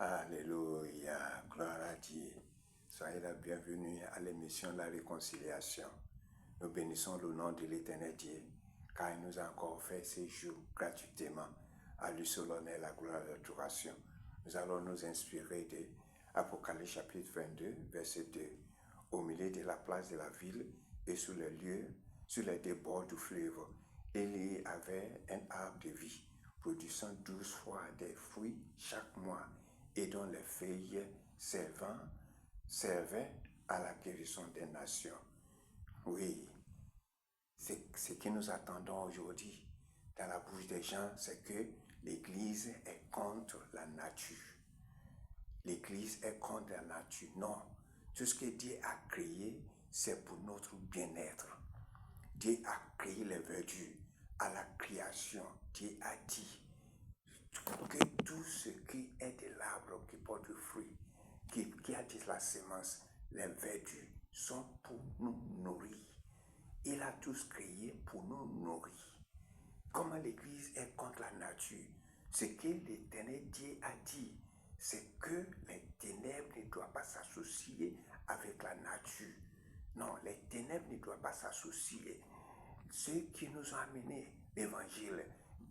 Alléluia, gloire à Dieu. Soyez la bienvenue à l'émission de la réconciliation. Nous bénissons le nom de l'Éternel Dieu, car il nous a encore fait ces jours gratuitement. À lui seul l'honneur, la gloire et l'adoration. Nous allons nous inspirer de Apocalypse chapitre 22, verset 2. Au milieu de la place de la ville et sur les lieux, sur les débords du fleuve, il y avait un arbre de vie, produisant 12 fois des fruits chaque mois, et dont les feuilles servaient à la guérison des nations. Oui, ce que nous attendons aujourd'hui dans la bouche des gens, c'est que l'Église est contre la nature. L'Église est contre la nature. Non, tout ce que Dieu a créé, c'est pour notre bien-être. Dieu a créé les vertus à la création. Dieu a dit que tout ce qui est de l'arbre qui porte du fruit, qui a de la semence, les vertus sont pour nous nourrir. Il a tous créé pour nous nourrir. Comment l'Église est contre la nature? Ce que l'Éternel Dieu a dit, c'est que les ténèbres ne doivent pas s'associer avec la nature. Non, les ténèbres ne doivent pas s'associer. Ceux qui nous ont amené l'évangile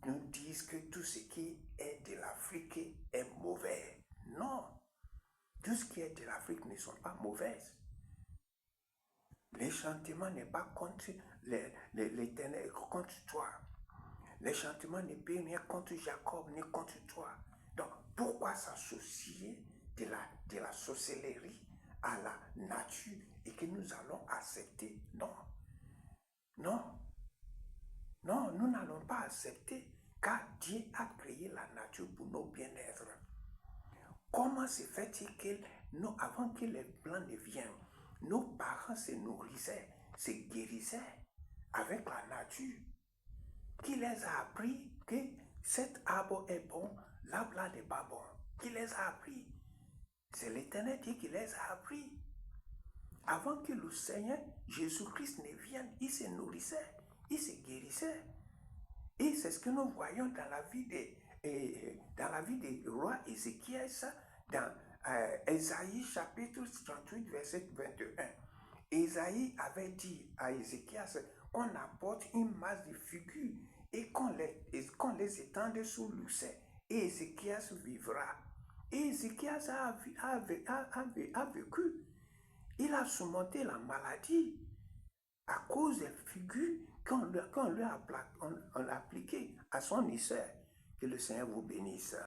nous disent que tout ce qui est de l'Afrique est mauvais. Non, tout ce qui est de l'Afrique ne sont pas mauvaises. L'échantiment n'est pas contre les ténèbres, contre toi. L'échantiment ne peut rien contre Jacob, ni contre toi. Donc, pourquoi s'associer de la sorcellerie à la nature et que nous allons accepter? Non. Non. Non, nous n'allons pas accepter, car Dieu a créé la nature pour nos bien-être. Comment se fait-il que nous, avant que les Blancs ne viennent, nos parents se nourrissaient, se guérissaient avec la nature? Qui les a appris que cet arbre est bon, l'arbre là n'est pas bon? Qui les a appris? C'est l'Éternel Dieu qui les a appris. Avant que le Seigneur Jésus-Christ ne vienne, il se nourrissait, il se guérissait. Et c'est ce que nous voyons dans la vie du roi Ézéchiel, dans Ésaïe chapitre 38, verset 21. Ésaïe avait dit à Ézéchiel qu'on apporte une masse de figures et qu'on les étende sous le ciel. Et Ézéchiel vivra. Et Ézéchiel a vécu. Il a surmonté la maladie à cause des figures qu'on lui a appliquées à son essai. Que le Seigneur vous bénisse.